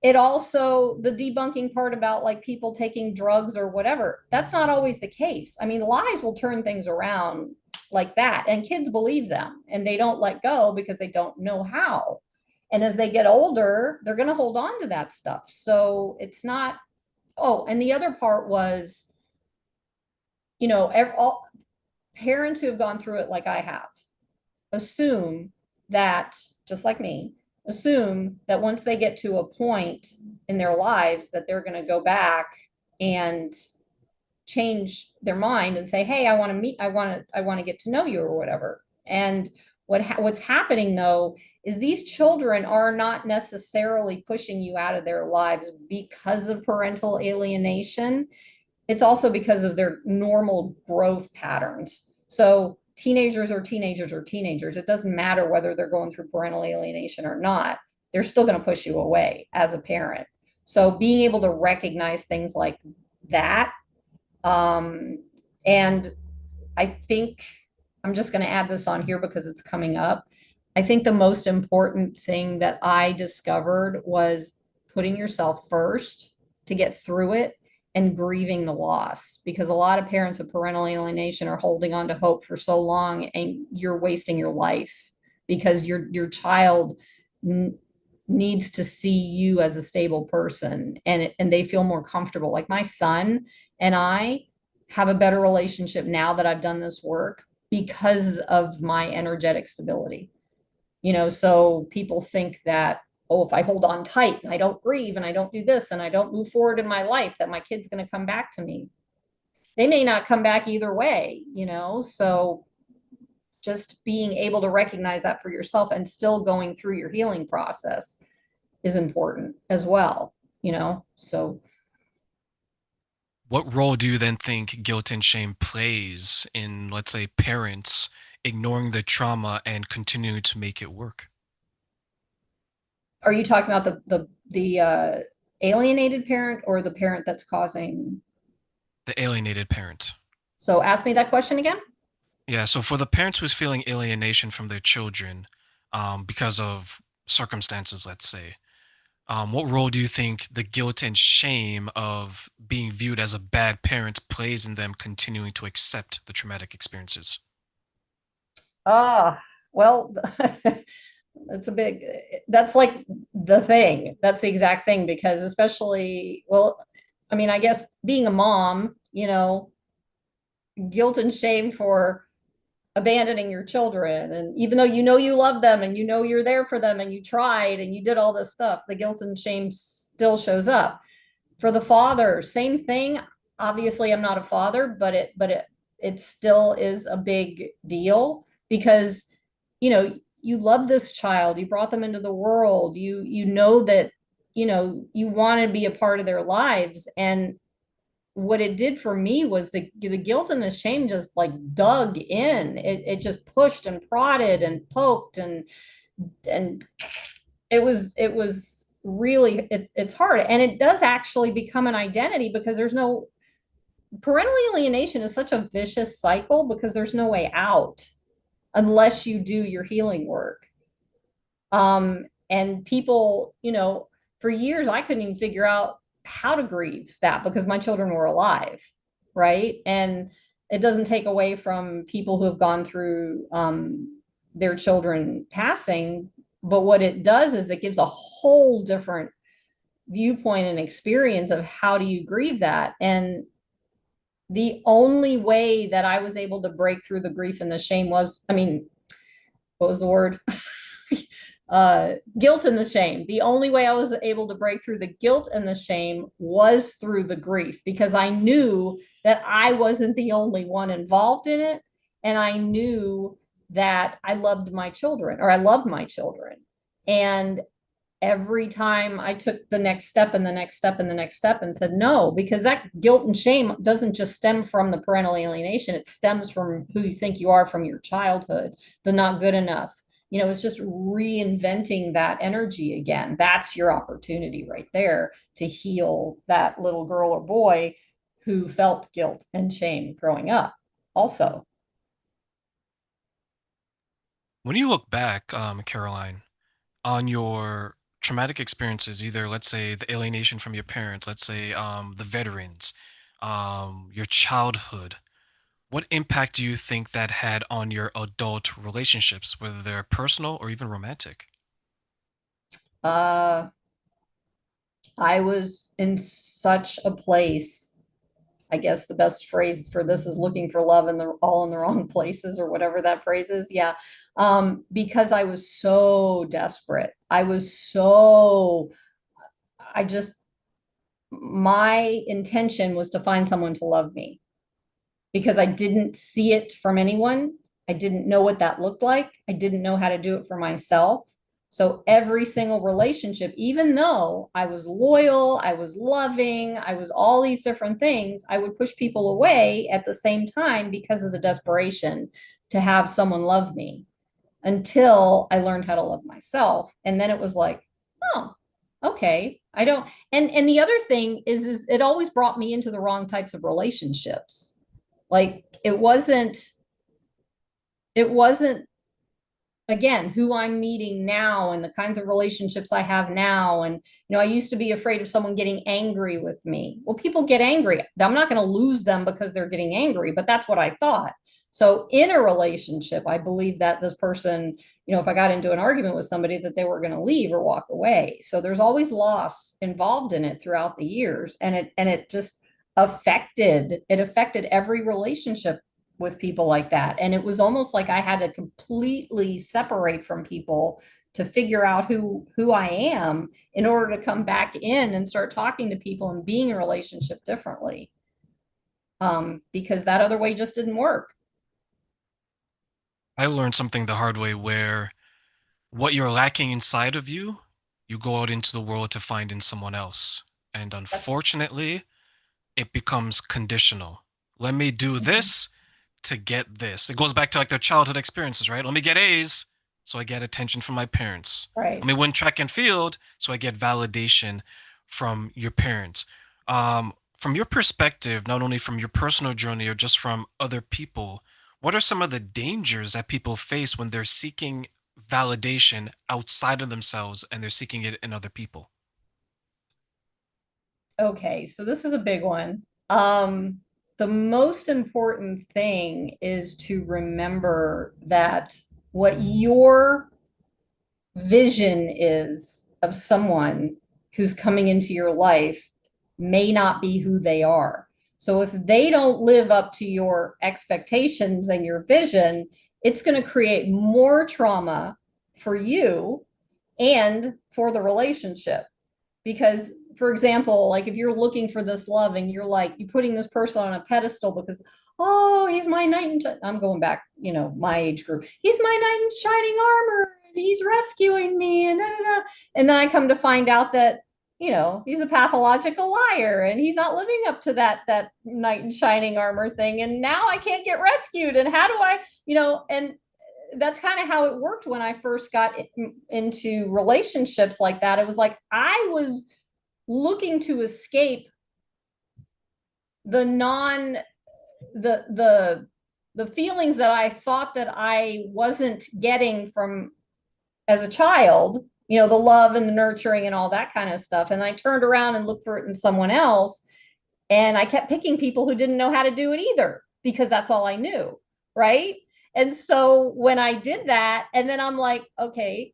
it also, the debunking part about like people taking drugs or whatever, that's not always the case. I mean, lies will turn things around like that, and kids believe them and they don't let go because they don't know how. And as they get older, they're going to hold on to that stuff. So it's not, oh, and the other part was, you know, all parents who have gone through it like I have assume that, just like me, assume that once they get to a point in their lives that they're going to go back and change their mind and say, hey, I want to meet, I want to get to know you or whatever. And what's happening though is these children are not necessarily pushing you out of their lives because of parental alienation. it's also because of their normal growth patterns. So teenagers are teenagers or teenagers. It doesn't matter whether they're going through parental alienation or not. They're still going to push you away as a parent. So being able to recognize things like that, and I think I'm just going to add this on here because it's coming up. I think the most important thing that I discovered was putting yourself first to get through it and grieving the loss, because a lot of parents of parental alienation are holding on to hope for so long, and you're wasting your life because your child needs to see you as a stable person, and they feel more comfortable. Like my son and I have a better relationship now that I've done this work because of my energetic stability. So people think that, oh, if I hold on tight and I don't grieve and I don't do this and I don't move forward in my life, that my kid's going to come back to me. They may not come back either way. So just being able to recognize that for yourself and still going through your healing process is important as well. So What role do you then think guilt and shame plays in, let's say, parents ignoring the trauma and continuing to make it work? are you talking about the alienated parent or the parent that's causing? The alienated parent. So ask me that question again. Yeah, so for the parents who's feeling alienation from their children because of circumstances, let's say, what role do you think the guilt and shame of being viewed as a bad parent plays in them continuing to accept the traumatic experiences? Ah, well, that's a big, that's like the thing. That's the exact thing because especially, well, I mean, I guess being a mom, guilt and shame for abandoning your children. And even though you love them and you're there for them and you tried and you did all this stuff, the guilt and shame still shows up. For the father, same thing. Obviously, I'm not a father, but it still is a big deal because you love this child, you brought them into the world, you know that you want to be a part of their lives. And what it did for me was the guilt and the shame just like dug in. It just pushed and prodded and poked, and it was really it's hard, and it does actually become an identity because there's no parental alienation is such a vicious cycle because there's no way out unless you do your healing work. And people, for years I couldn't even figure out how to grieve that because my children were alive, right? And it doesn't take away from people who have gone through their children passing, but what it does is it gives a whole different viewpoint and experience of how do you grieve that. And the only way that I was able to break through the grief and the shame was, I mean, what was the word? Guilt and the shame. The only way I was able to break through the guilt and the shame was through the grief because I knew that I wasn't the only one involved in it. And I knew that I loved my children, or I love my children. And every time I took the next step and the next step and the next step and said no, because that guilt and shame doesn't just stem from the parental alienation. It stems from who you think you are from your childhood, the not good enough. It's just reinventing that energy again. That's your opportunity right there to heal that little girl or boy who felt guilt and shame growing up also. When you look back, Caroline, on your traumatic experiences, either let's say the alienation from your parents, let's say the veterans, your childhood, what impact do you think that had on your adult relationships, whether they're personal or even romantic? Uh, I was in such a place. I guess the best phrase for this is looking for love in the all in the wrong places, or whatever that phrase is. Yeah. Because I was so desperate. I just, my intention was to find someone to love me because I didn't see it from anyone. I didn't know what that looked like. I didn't know how to do it for myself. So every single relationship, even though I was loyal, I was loving, I was all these different things, I would push people away at the same time because of the desperation to have someone love me until I learned how to love myself. And then it was like, oh, okay. I don't and the other thing is it always brought me into the wrong types of relationships. Like it wasn't again who I'm meeting now and the kinds of relationships I have now. And I used to be afraid of someone getting angry with me. Well, people get angry. I'm not going to lose them because they're getting angry, but that's what I thought. So in a relationship, I believe that this person, if I got into an argument with somebody, that they were going to leave or walk away. So there's always loss involved in it throughout the years, and it just affected every relationship with people like that. And it was almost like I had to completely separate from people to figure out who I am in order to come back in and start talking to people and being in a relationship differently. Because that other way just didn't work. I learned something the hard way where what you're lacking inside of you, you go out into the world to find in someone else. And That's unfortunately, it becomes conditional. Let me do this to get this. It goes back to like their childhood experiences, right? Let me get A's so I get attention from my parents. Let right. me win track and field so I get validation from your parents. From your perspective, not only from your personal journey or just from other people, what are some of the dangers that people face when they're seeking validation outside of themselves and they're seeking it in other people? Okay, so this is a big one. The most important thing is to remember that what your vision is of someone who's coming into your life may not be who they are. So if they don't live up to your expectations and your vision, it's going to create more trauma for you and for the relationship. Because, for example, like if you're looking for this love and you're putting this person on a pedestal because, oh, he's my knight in I'm going back, my age group. He's my knight in shining armor and he's rescuing me and da, da, da. And then I come to find out that he's a pathological liar and he's not living up to that knight in shining armor thing, and now I can't get rescued. And how do I, and that's kind of how it worked when I first got into relationships like that. It was like I was looking to escape the non the feelings that I thought that I wasn't getting from as a child, the love and the nurturing and all that kind of stuff. And I turned around and looked for it in someone else. And I kept picking people who didn't know how to do it either because that's all I knew. Right. And so when I did that, and then I'm like, okay,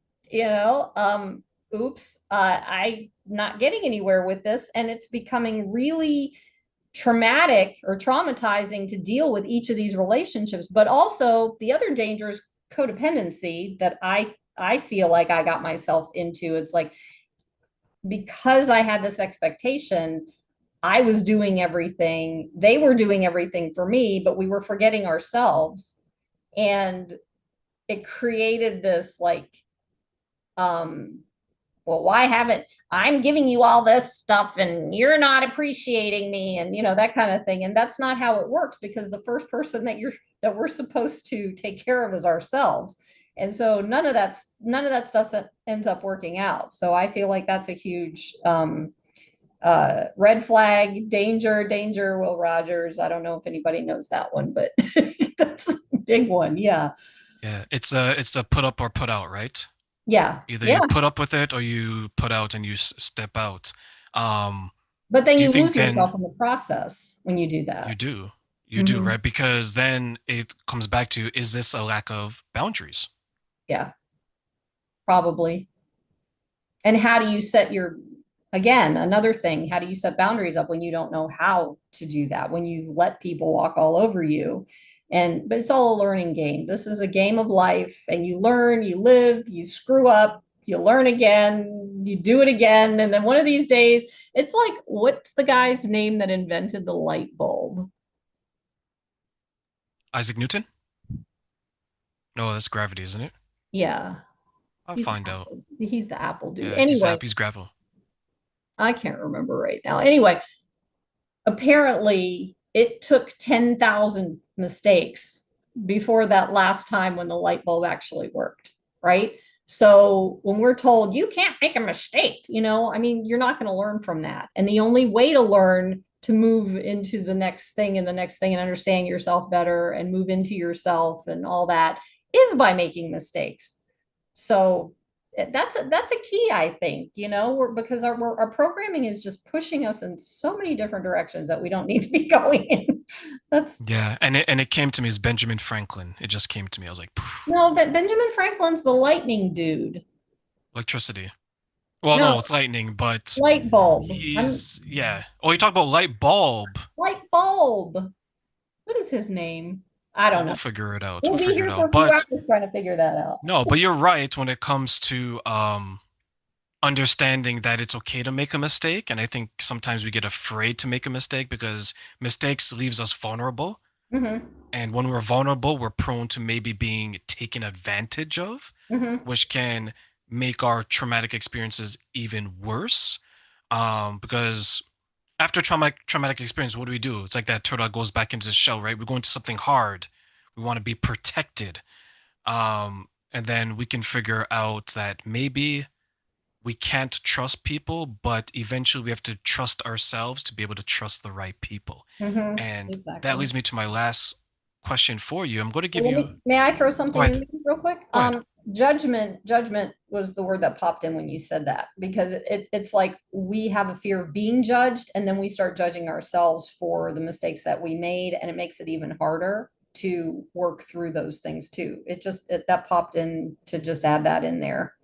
oops, I'm not getting anywhere with this. And it's becoming really traumatic or traumatizing to deal with each of these relationships. But also the other danger is codependency that I feel like I got myself into. It's like because I had this expectation, I was doing everything, they were doing everything for me, but we were forgetting ourselves. And it created this like, um, well, why haven't I'm giving you all this stuff and you're not appreciating me and that kind of thing. And that's not how it works because the first person that we're supposed to take care of is ourselves. And so none of that stuff ends up working out. So I feel like that's a huge red flag, danger, Will Rogers. I don't know if anybody knows that one, but that's a big one. Yeah. Yeah, it's a put up or put out, right? Yeah. Either Yeah. you put up with it or you put out and you step out. Um, But then do you you think lose then yourself in the process when you do you that. do? You do, Hmm. right? Because then it comes back to, is this a lack of boundaries? Yeah, probably. And how do you set again, another thing, how do you set boundaries up when you don't know how to do that, when you let people walk all over you? But it's all a learning game. This is a game of life, and you learn, you live, you screw up, you learn again, you do it again. And then one of these days, it's like, what's the guy's name that invented the light bulb? Isaac Newton? No, that's gravity, isn't it? Yeah. I'll He's the find out. Apple. He's the Apple dude. Yeah, he's Anyway, he's gravel. I can't remember right now. Anyway, apparently it took 10,000 mistakes before that last time when the light bulb actually worked, right? So when we're told you can't make a mistake, I mean, you're not going to learn from that. And the only way to learn to move into the next thing and the next thing and understand yourself better and move into yourself and all that is by making mistakes. So that's a key, I think, because our programming is just pushing us in so many different directions that we don't need to be going in. That's Yeah, and it came to me as Benjamin Franklin. It just came to me. I was like, "Poof, no, but Benjamin Franklin's the lightning dude. electricity. Well, no, No, it's lightning, but light bulb. I'm he's yeah. Oh, you talk about light bulb. light bulb. What is his name? I Yeah, don't we'll know. figure it out. We'll We'll be figure here it for out. a few But hours trying to figure that out. no, but you're right when it comes to understanding that it's okay to make a mistake, and I think sometimes we get afraid to make a mistake because mistakes leaves us vulnerable. Mm-hmm. And when we're vulnerable, we're prone to maybe being taken advantage of, Mm-hmm. which can make our traumatic experiences even worse. Because after traumatic experience, what do? It's like that turtle that goes back into the shell, right? We're going to something hard. We want to be protected. And then we can figure out that maybe we can't trust people, but eventually we have to trust ourselves to be able to trust the right people. Mm-hmm. And that Exactly. leads me to my last question for you. I'm going to give Well, you. may I throw Go something in ahead. there real quick? Go ahead. Judgment was the word that popped in when you said that, because it's like we have a fear of being judged, and then we start judging ourselves for the mistakes that we made, and it makes it even harder to work through those things too. That popped in to just add that in there.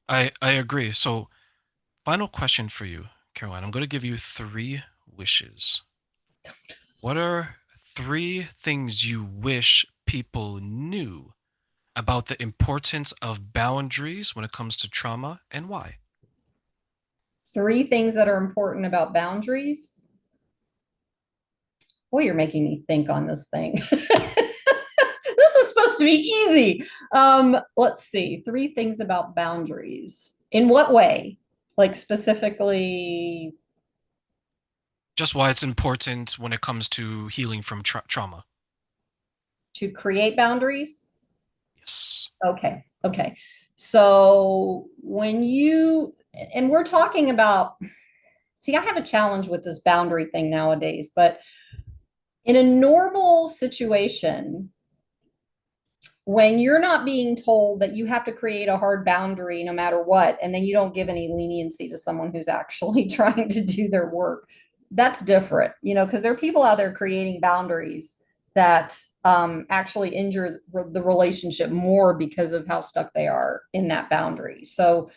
I agree. So, final question for you, Caroline. I'm going to give you three wishes. What are three things you wish people knew about the importance of boundaries when it comes to trauma and why? Three things that are important about boundaries. Boy, you're making me think on this thing. This is supposed to be easy. Let's see. Three things about boundaries. In what way? Like specifically Just why it's important when it comes to healing from trauma. to create boundaries? Yes. Okay. Okay. So and we're talking about, see, I have a challenge with this boundary thing nowadays, but in a normal situation, when you're not being told that you have to create a hard boundary no matter what, and then you don't give any leniency to someone who's actually trying to do their work, that's different, because there are people out there creating boundaries that actually injure the relationship more because of how stuck they are in that boundary. So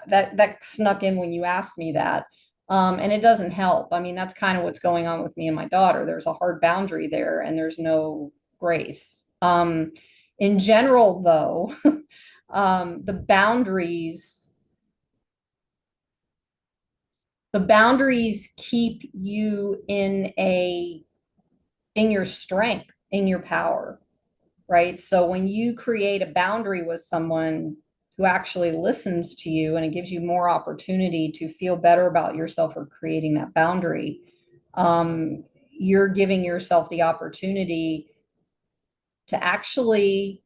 that snuck in when you asked me that. And it doesn't help. I mean, that's kind of what's going on with me and my daughter. There's a hard boundary there, and there's no grace. In general, though, the boundaries keep you in your strength, in your power, right? So when you create a boundary with someone who actually listens to you, and it gives you more opportunity to feel better about yourself for creating that boundary, you're giving yourself the opportunity to actually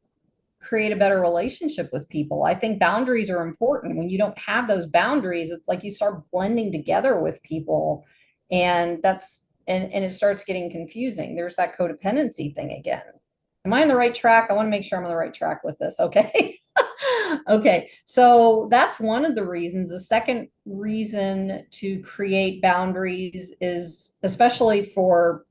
create a better relationship with people. I think boundaries are important. When you don't have those boundaries, it's like you start blending together with people, and and it starts getting confusing. There's that codependency thing again. Am I on the right track? I want to make sure I'm on the right track with this. Okay. Okay. So that's one of the reasons. The second reason to create boundaries is especially for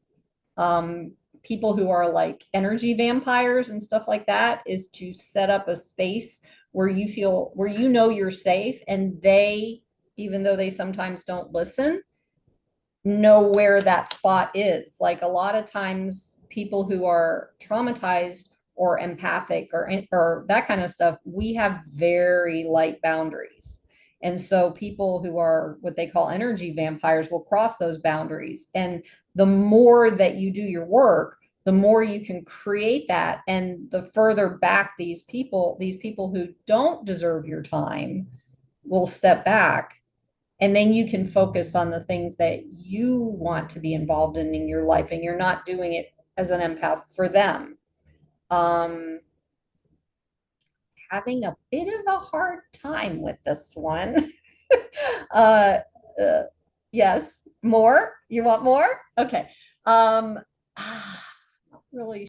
um, people who are like energy vampires and stuff like that, is to set up a space where you're safe, and they, even though they sometimes don't listen, know where that spot is. Like a lot of times, people who are traumatized or empathic or that kind of stuff, we have very light boundaries. And so people who are what they call energy vampires will cross those boundaries. And the more that you do your work, the more you can create that, and the further back these people who don't deserve your time will step back, and then you can focus on the things that you want to be involved in your life, and you're not doing it as an empath for them. um Having a bit of a hard time with this one. uh, uh yes, more, you want more? Okay. um not really